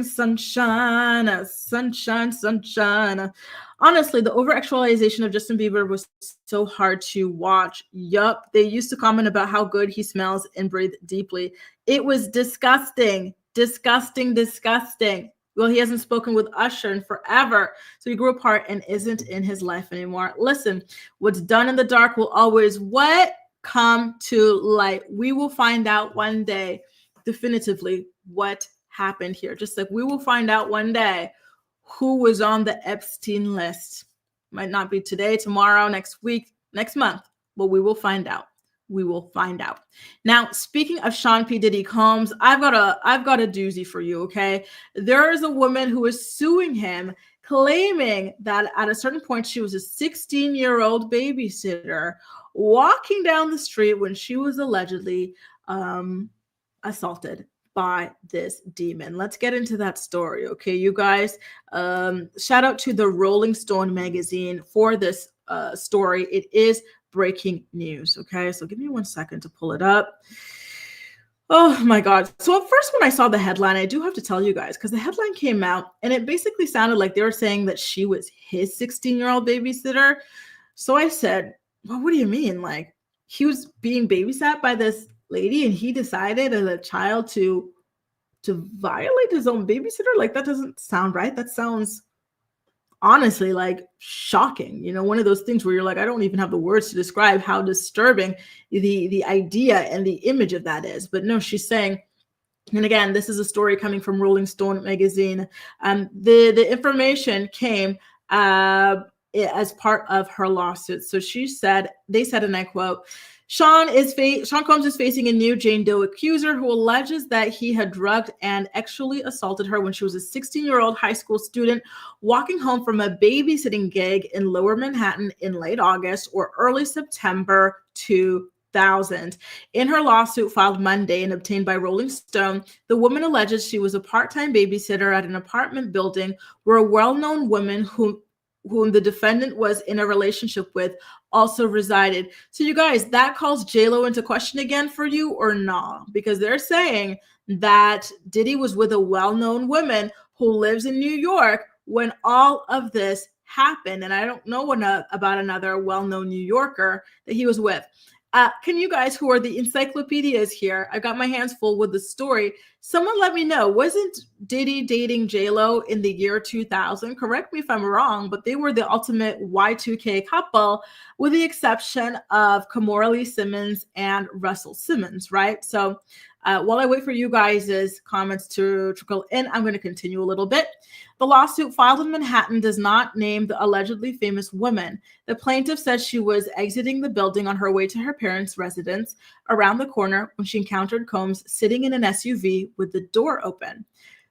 sunshine, sunshine, sunshine. Honestly, the over-actualization of Justin Bieber was so hard to watch. Yup, they used to comment about how good he smells and breathe deeply. It was disgusting, disgusting, disgusting. Well, he hasn't spoken with Usher in forever. So he grew apart and isn't in his life anymore. Listen, what's done in the dark will always what? Come to light. We will find out one day definitively what happened here. Just like we will find out one day who was on the Epstein list. Might not be today, tomorrow, next week, next month, but we will find out. We will find out. Now, speaking of Sean P. Diddy Combs, I've got a doozy for you, okay? There is a woman who is suing him, claiming that at a certain point she was a 16-year-old babysitter walking down the street when she was allegedly assaulted by this demon. Let's get into that story, okay, you guys? Shout out to the Rolling Stone magazine for this story. It is breaking news, okay? So give me 1 second to pull it up. Oh my God. So at first when I saw the headline, I do have to tell you guys, because the headline came out and it basically sounded like they were saying that she was his 16-year-old babysitter. So I said, well, what do you mean? Like, he was being babysat by this lady and he decided as a child to violate his own babysitter? Like, that doesn't sound right. That sounds honestly like shocking. You know, one of those things where you're like, I don't even have the words to describe how disturbing the idea and the image of that is. But no, she's saying, and again, this is a story coming from Rolling Stone magazine. The information came as part of her lawsuit. So they said, and I quote, Sean Combs is facing a new Jane Doe accuser who alleges that he had drugged and actually assaulted her when she was a 16-year-old high school student walking home from a babysitting gig in Lower Manhattan in late August or early September 2000. In her lawsuit filed Monday and obtained by Rolling Stone, the woman alleges she was a part-time babysitter at an apartment building where a well-known woman whom the defendant was in a relationship with also resided. So you guys, that calls J-Lo into question again for you or not? Because they're saying that Diddy was with a well-known woman who lives in New York when all of this happened. And I don't know about another well-known New Yorker that he was with. Can you guys, who are the encyclopedias here, I've got my hands full with the story. Someone let me know, wasn't Diddy dating J-Lo in the year 2000? Correct me if I'm wrong, but they were the ultimate Y2K couple, with the exception of Kimora Lee Simmons and Russell Simmons, right? So while I wait for you guys' comments to trickle in, I'm going to continue a little bit. The lawsuit filed in Manhattan does not name the allegedly famous woman. The plaintiff says she was exiting the building on her way to her parents' residence around the corner when she encountered Combs sitting in an SUV with the door open.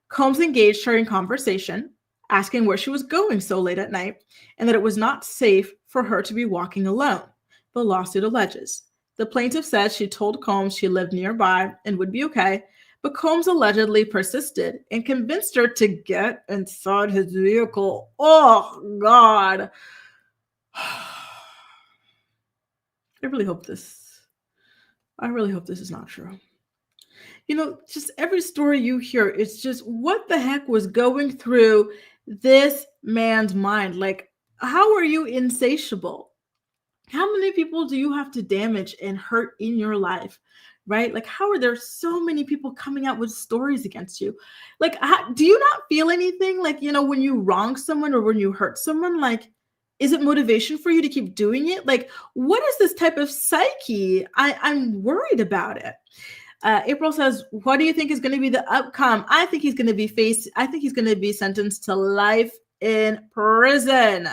Combs engaged her in conversation, asking where she was going so late at night and that it was not safe for her to be walking alone, the lawsuit alleges. The plaintiff says she told Combs she lived nearby and would be okay, but Combs allegedly persisted and convinced her to get inside his vehicle. Oh, God. I really hope this is not true. You know, just every story you hear, it's just what the heck was going through this man's mind? Like, how are you insatiable? How many people do you have to damage and hurt in your life, right? Like, how are there so many people coming out with stories against you? Like, do you not feel anything? Like, you know, when you wrong someone or when you hurt someone, like, is it motivation for you to keep doing it? Like, what is this type of psyche? I'm worried about it. April says, what do you think is going to be the outcome? I think he's going to be sentenced to life in prison.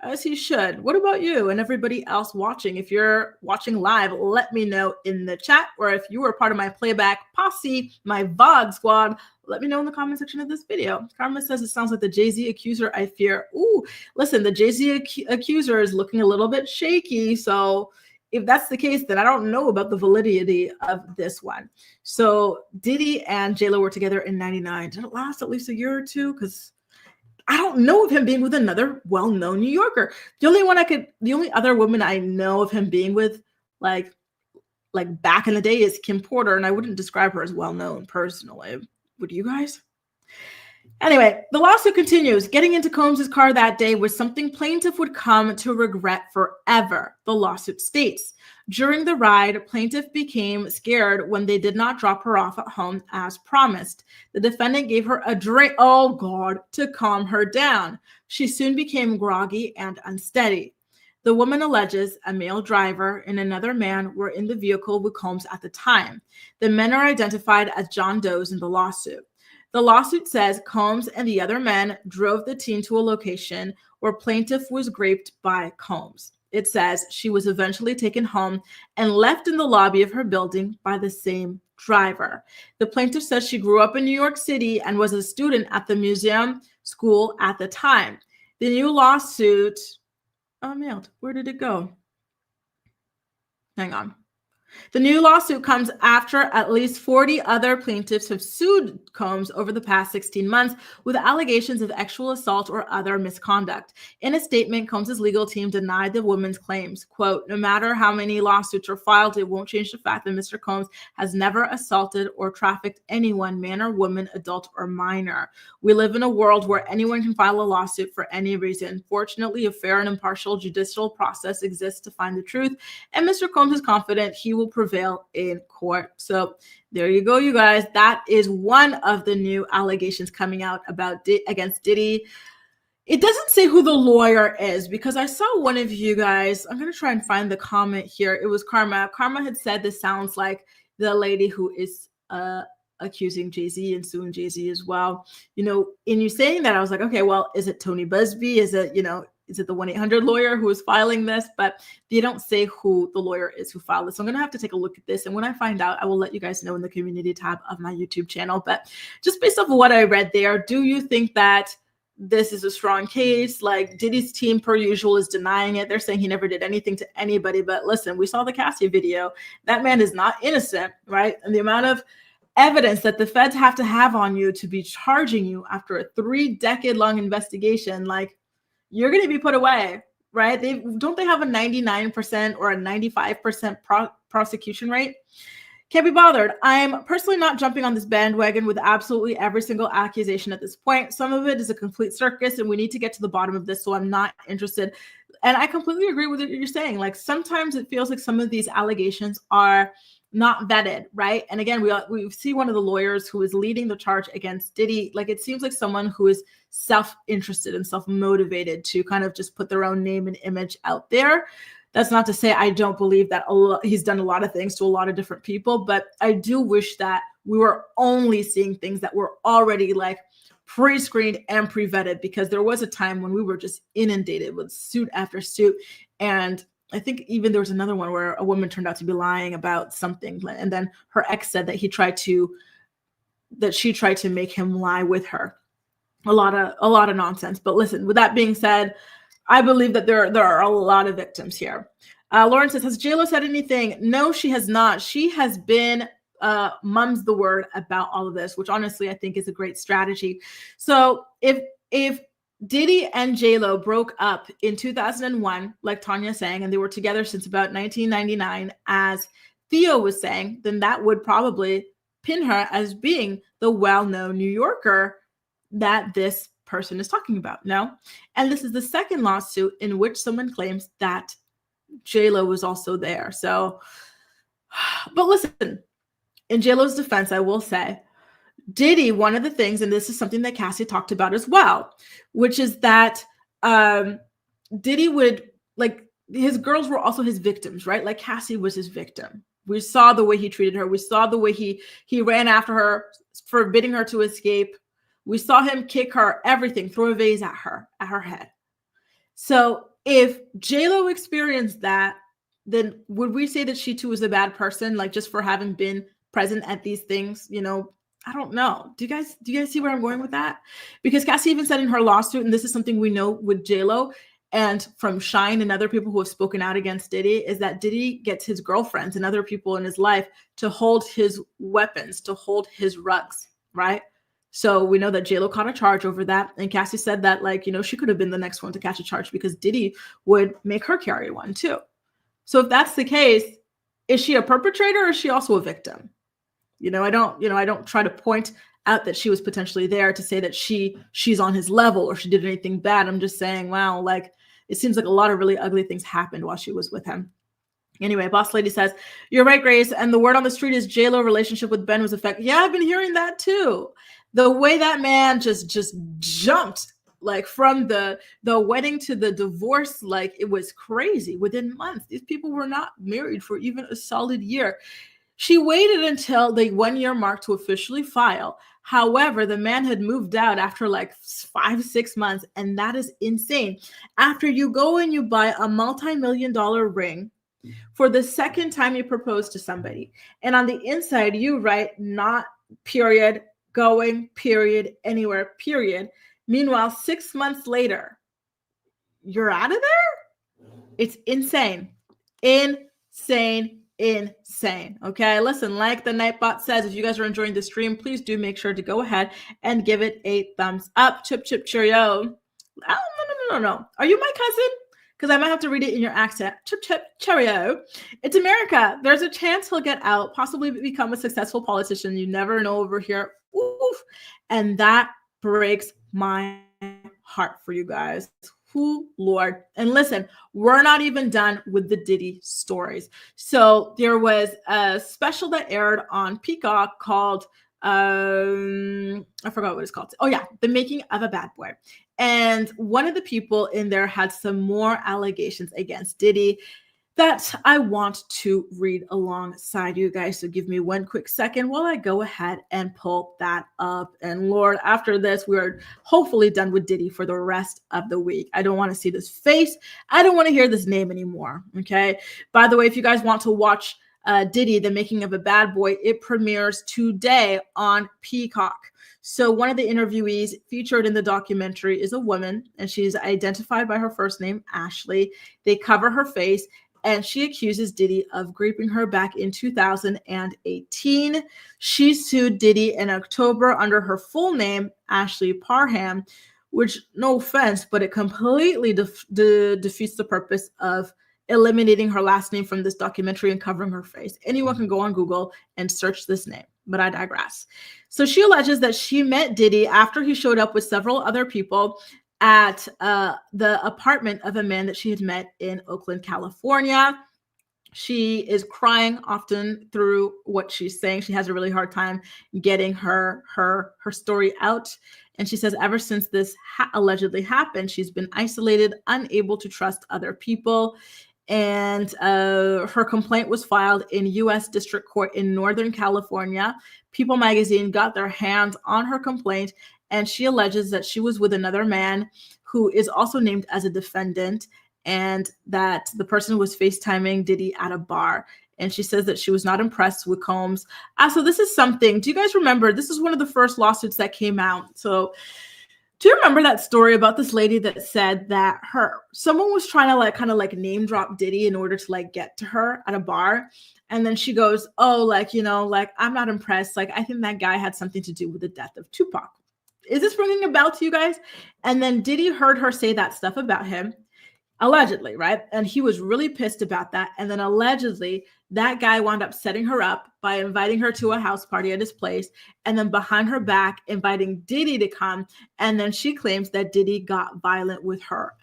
As he should. What about you and everybody else watching? If you're watching live, let me know in the chat, or if you were part of my playback posse, my VOD squad, let me know in the comment section of this video. Karma says it sounds like the Jay-Z accuser I fear. Ooh, listen, the Jay-Z accuser is looking a little bit shaky. So if that's the case, then I don't know about the validity of this one. So Diddy and J-Lo were together in 99. Did it last at least a year or two? Because I don't know of him being with another well-known New Yorker. The only other woman I know of him being with, like back in the day, is Kim Porter, and I wouldn't describe her as well-known personally. Would you guys? Anyway, the lawsuit continues. Getting into Combs' car that day was something plaintiff would come to regret forever, the lawsuit states. During the ride, plaintiff became scared when they did not drop her off at home as promised. The defendant gave her a drink, oh God, to calm her down. She soon became groggy and unsteady. The woman alleges a male driver and another man were in the vehicle with Combs at the time. The men are identified as John Does in the lawsuit. The lawsuit says Combs and the other men drove the teen to a location where plaintiff was raped by Combs. It says she was eventually taken home and left in the lobby of her building by the same driver. The plaintiff says she grew up in New York City and was a student at the museum school at the time. The new lawsuit, mailed. Where did it go? Hang on. The new lawsuit comes after at least 40 other plaintiffs have sued Combs over the past 16 months with allegations of sexual assault or other misconduct. In a statement, Combs' legal team denied the woman's claims. Quote, no matter how many lawsuits are filed, it won't change the fact that Mr. Combs has never assaulted or trafficked anyone, man or woman, adult or minor. We live in a world where anyone can file a lawsuit for any reason. Fortunately, a fair and impartial judicial process exists to find the truth, and Mr. Combs is confident he will prevail in court. So there you go, you guys. That is one of the new allegations coming out against Diddy. It doesn't say who the lawyer is because I saw one of you guys. I'm going to try and find the comment here. It was Karma. Karma had said this sounds like the lady who is accusing Jay-Z and suing Jay-Z as well. You know, in you saying that, I was like, okay, well, is it Tony Busby? Is it the 1-800 lawyer who is filing this? But they don't say who the lawyer is who filed this. So I'm going to have to take a look at this. And when I find out, I will let you guys know in the community tab of my YouTube channel. But just based off of what I read there, do you think that this is a strong case? Like, Diddy's team, per usual, is denying it. They're saying he never did anything to anybody. But listen, we saw the Cassie video. That man is not innocent, right? And the amount of evidence that the feds have to have on you to be charging you after a 3-decade-long investigation, like, you're going to be put away, right? Don't they have a 99% or a 95% prosecution rate? Can't be bothered. I'm personally not jumping on this bandwagon with absolutely every single accusation at this point. Some of it is a complete circus, and we need to get to the bottom of this, so I'm not interested. And I completely agree with what you're saying. Like, sometimes it feels like some of these allegations are not vetted, right? And again, we see one of the lawyers who is leading the charge against Diddy. Like, it seems like someone who is self-interested and self-motivated to kind of just put their own name and image out there. That's not to say I don't believe that he's done a lot of things to a lot of different people, but I do wish that we were only seeing things that were already like pre-screened and pre-vetted, because there was a time when we were just inundated with suit after suit. And I think even there was another one where a woman turned out to be lying about something, and then her ex said that she tried to make him lie with her. A lot of nonsense. But listen, with that being said, I believe that there are a lot of victims here. Lauren says, has JLo said anything? No, she has not. She has been mum's the word about all of this, which honestly I think is a great strategy. So if Diddy and JLo broke up in 2001, like Tanya saying, and they were together since about 1999, as Theo was saying, then that would probably pin her as being the well-known New Yorker that this person is talking about. No? And this is the second lawsuit in which someone claims that JLo was also there. So, but listen, in JLo's defense, I will say, Diddy, one of the things, and this is something that Cassie talked about as well, which is that Diddy would, like, his girls were also his victims, right? Like, Cassie was his victim. We saw the way he treated her. We saw the way he ran after her, forbidding her to escape. We saw him kick her, everything, throw a vase at her head. So if JLo experienced that, then would we say that she too was a bad person, like, just for having been present at these things? You know, I don't know. Do you guys see where I'm going with that? Because Cassie even said in her lawsuit, and this is something we know with JLo and from Shine and other people who have spoken out against Diddy, is that Diddy gets his girlfriends and other people in his life to hold his weapons, to hold his rugs, right? So we know that JLo caught a charge over that. And Cassie said that, like, you know, she could have been the next one to catch a charge because Diddy would make her carry one too. So if that's the case, is she a perpetrator or is she also a victim? I don't try to point out that she was potentially there to say that she's on his level or she did anything bad. I'm just saying, wow, like, it seems like a lot of really ugly things happened while she was with him. Anyway, Boss Lady says, you're right, Grace. And the word on the street is JLo relationship with Ben was affected. Yeah, I've been hearing that too. The way that man just jumped, like, from the wedding to the divorce, like, it was crazy within months. These people were not married for even a solid year. She waited until the 1 year mark to officially file. However, the man had moved out after like 5-6 months, and that is insane. After you go and you buy a multi-million-dollar ring for the second time you propose to somebody, and on the inside you write not period, going, period, anywhere, period. Meanwhile, 6 months later, you're out of there? It's insane. Insane. Okay, listen, like the Nightbot says, if you guys are enjoying the stream, please do make sure to go ahead and give it a thumbs up. Chip cheerio. Oh, no. Are you my cousin? Because I might have to read it in your accent. Chip cheerio. It's America. There's a chance he'll get out, possibly become a successful politician. You never know over here. Oof. And that breaks my heart for you guys. Who, Lord. And listen, we're not even done with the Diddy stories. So there was a special that aired on Peacock called, I forgot what it's called. Oh yeah, The Making of a Bad Boy. And one of the people in there had some more allegations against Diddy that I want to read alongside you guys. So give me one quick second while I go ahead and pull that up. And Lord, after this, we're hopefully done with Diddy for the rest of the week. I don't want to see this face. I don't want to hear this name anymore. Okay. By the way, if you guys want to watch Diddy, The Making of a Bad Boy, it premieres today on Peacock. So one of the interviewees featured in the documentary is a woman, and she's identified by her first name, Ashley. They cover her face, and she accuses Diddy of raping her back in 2018. She sued Diddy in October under her full name, Ashley Parham, which, no offense, but it completely defeats the purpose of eliminating her last name from this documentary and covering her face. Anyone can go on Google and search this name, but I digress. So she alleges that she met Diddy after he showed up with several other people at the apartment of a man that she had met in Oakland, California. She is crying often through what she's saying. She has a really hard time getting her story out. And she says ever since this allegedly happened, she's been isolated, unable to trust other people. And her complaint was filed in U.S. District Court in Northern California. People magazine got their hands on her complaint, and she alleges that she was with another man who is also named as a defendant, and that the person was FaceTiming Diddy at a bar. And she says that she was not impressed with Combs. So this is something, do you guys remember? This is one of the first lawsuits that came out. So do you remember that story about this lady that said that someone was trying to kind of name drop Diddy in order to get to her at a bar? And then she goes, oh, I'm not impressed. I think that guy had something to do with the death of Tupac. Is this ringing a bell to you guys? And then Diddy heard her say that stuff about him. Allegedly, right? And he was really pissed about that. And then allegedly, that guy wound up setting her up by inviting her to a house party at his place, and then behind her back, inviting Diddy to come. And then she claims that Diddy got violent with her,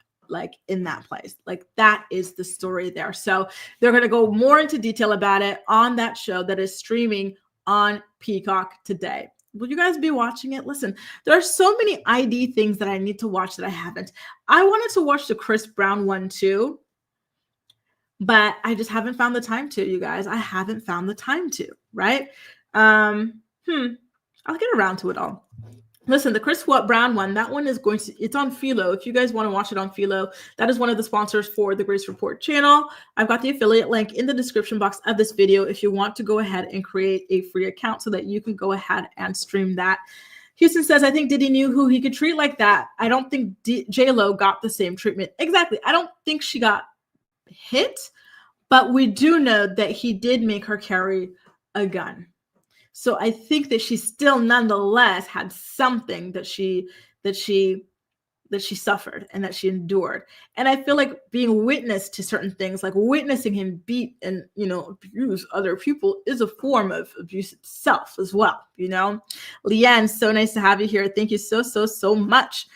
in that place. That is the story there. So they're going to go more into detail about it on that show that is streaming on Peacock today. Will you guys be watching it? Listen, there are so many ID things that I need to watch that I haven't. I wanted to watch the Chris Brown one too, but I just haven't found the time to, you guys. I haven't found the time to, right? I'll get around to it all. Listen, the Chris Brown one, that one is it's on Philo. If you guys want to watch it on Philo, that is one of the sponsors for the Grace Report channel. I've got the affiliate link in the description box of this video if you want to go ahead and create a free account so that you can go ahead and stream that. Houston says, I think Diddy knew who he could treat like that. I don't think J-Lo got the same treatment. Exactly. I don't think she got hit, but we do know that he did make her carry a gun. So I think that she still nonetheless had something that she suffered and that she endured. And I feel like being witness to certain things, like witnessing him beat and, abuse other people, is a form of abuse itself as well. Leanne, so nice to have you here. Thank you so much.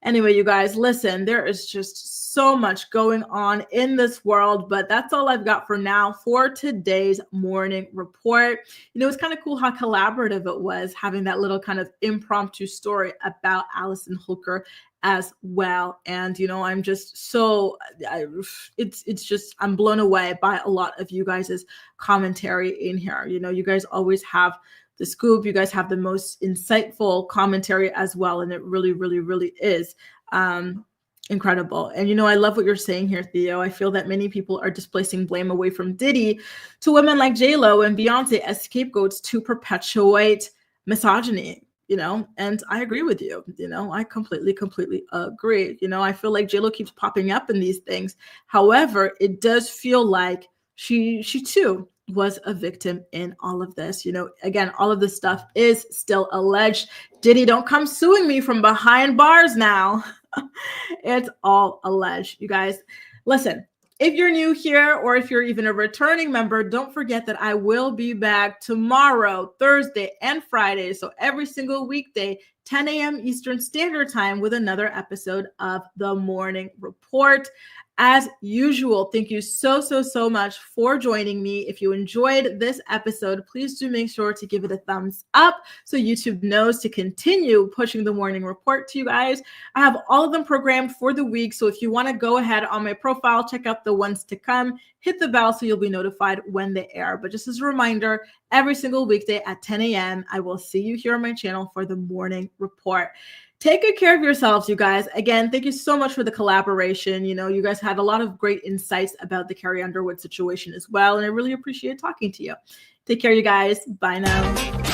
Anyway, you guys, listen, there is just so much going on in this world, but that's all I've got for now for today's morning report. It's kind of cool how collaborative it was, having that little kind of impromptu story about Allison Holker as well. And, I'm just I'm blown away by a lot of you guys' commentary in here. You guys always have the scoop. You guys have the most insightful commentary as well. And it really, really, really is incredible. And, I love what you're saying here, Theo. I feel that many people are displacing blame away from Diddy to women like J-Lo and Beyonce as scapegoats to perpetuate misogyny, and I agree with you. I completely agree. I feel like J-Lo keeps popping up in these things. However, it does feel like she too was a victim in all of this. Again, all of this stuff is still alleged. Diddy, don't come suing me from behind bars now. It's all alleged, you guys. Listen, if you're new here or if you're even a returning member, don't forget that I will be back tomorrow, Thursday and Friday. So every single weekday, 10 a.m. Eastern Standard Time, with another episode of The Morning Report. As usual, thank you so much for joining me. If you enjoyed this episode, please do make sure to give it a thumbs up so YouTube knows to continue pushing The Morning Report to you guys. I have all of them programmed for the week, so if you want to go ahead on my profile, check out the ones to come, hit the bell so you'll be notified when they air. But just as a reminder, every single weekday at 10 a.m., I will see you here on my channel for The Morning Report. Take good care of yourselves, you guys. Again, thank you so much for the collaboration. You guys had a lot of great insights about the Carrie Underwood situation as well, and I really appreciate talking to you. Take care, you guys. Bye now.